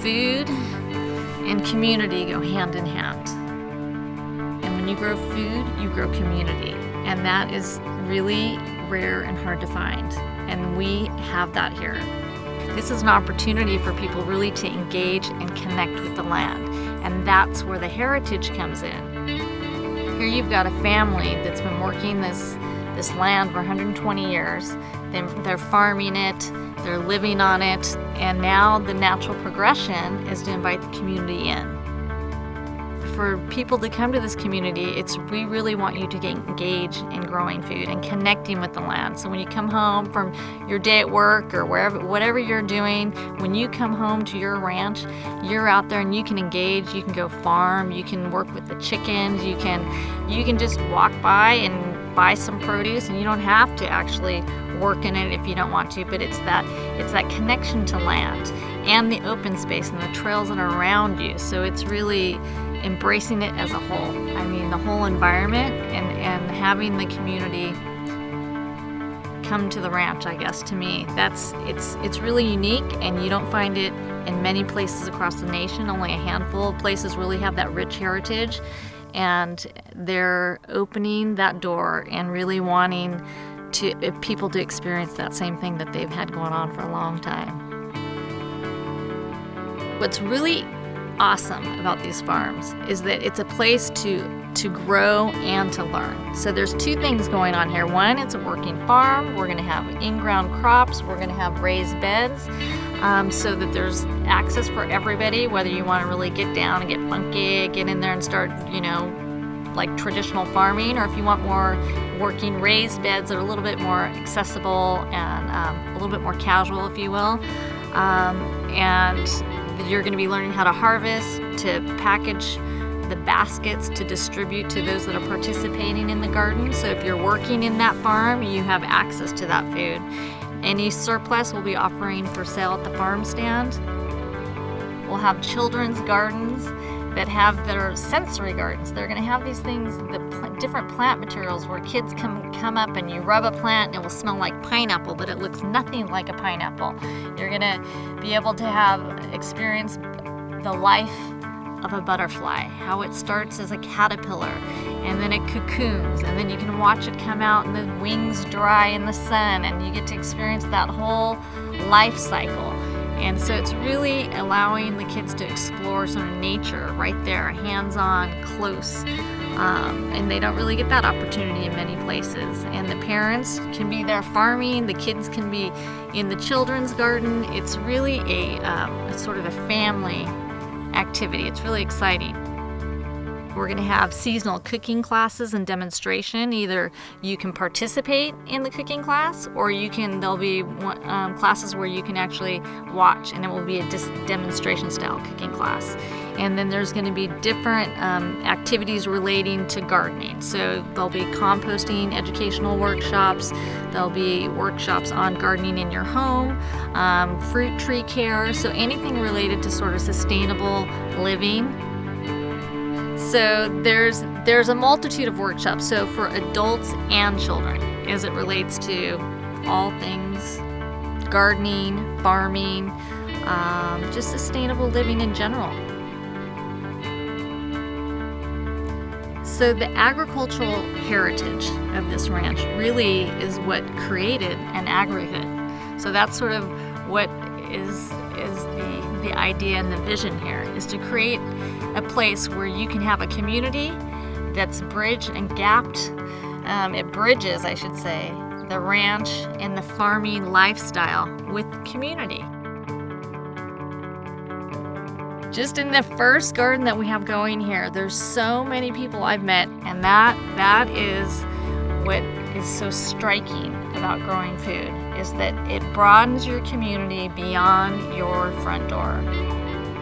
food and community go hand in hand. And when you grow food, you grow community. And that is really rare and hard to find. And we have that here. This is an opportunity for people really to engage and connect with the land. And that's where the heritage comes in. Here you've got a family that's been working this land for 120 years. They're farming it, they're living on it, and now the natural progression is to invite the community in. For people to come to this community, we really want you to get engaged in growing food and connecting with the land. So when you come home from your day at work or whatever you're doing, when you come home to your ranch, you're out there and you can engage, you can go farm, you can work with the chickens, you can just walk by and buy some produce, and you don't have to actually work in it if you don't want to, but it's that connection to land and the open space and the trails that are around you. So it's really embracing it as a whole. I mean, the whole environment and having the community come to the ranch, I guess, to me, it's really unique, and you don't find it in many places across the nation. Only a handful of places really have that rich heritage, and they're opening that door and really wanting people to experience that same thing that they've had going on for a long time. What's really awesome about these farms is that it's a place to grow and to learn. So there's two things going on here. One, it's a working farm. We're going to have in-ground crops. We're going to have raised beds, so that there's access for everybody, whether you want to really get down and get funky, get in there and start, like traditional farming, or if you want more working raised beds that are a little bit more accessible and a little bit more casual, if you will. And you're going to be learning how to harvest, to package the baskets to distribute to those that are participating in the garden. So if you're working in that farm, you have access to that food. Any surplus we'll be offering for sale at the farm stand. We'll have children's gardens that are sensory gardens. They're going to have these things, different plant materials where kids come up and you rub a plant and it will smell like pineapple, but it looks nothing like a pineapple. You're going to be able to experience the life of a butterfly, how it starts as a caterpillar and then it cocoons, and then you can watch it come out and the wings dry in the sun, and you get to experience that whole life cycle. And so it's really allowing the kids to explore some of nature right there, hands-on, close. And they don't really get that opportunity in many places. And the parents can be there farming, the kids can be in the children's garden. It's really a sort of a family activity. It's really exciting. We're going to have seasonal cooking classes and demonstration. Either you can participate in the cooking class, or there'll be classes where you can actually watch, and it will be a demonstration style cooking class. And then there's going to be different activities relating to gardening. So there'll be composting educational workshops. There'll be workshops on gardening in your home, fruit tree care. So anything related to sort of sustainable living. So there's a multitude of workshops, so for adults and children, as it relates to all things gardening, farming, just sustainable living in general. So the agricultural heritage of this ranch really is what created an agri-hood. So that's sort of what is the idea and the vision here, is to create a place where you can have a community that's bridged and gapped. It bridges, I should say, the ranch and the farming lifestyle with community. Just in the first garden that we have going here, there's so many people I've met, and that is what is so striking about growing food, is that it broadens your community beyond your front door.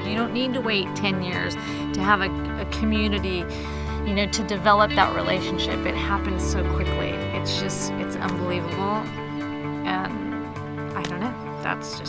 You don't need to wait 10 years to have a community, to develop that relationship. It happens so quickly. It's unbelievable. And I don't know, that's it.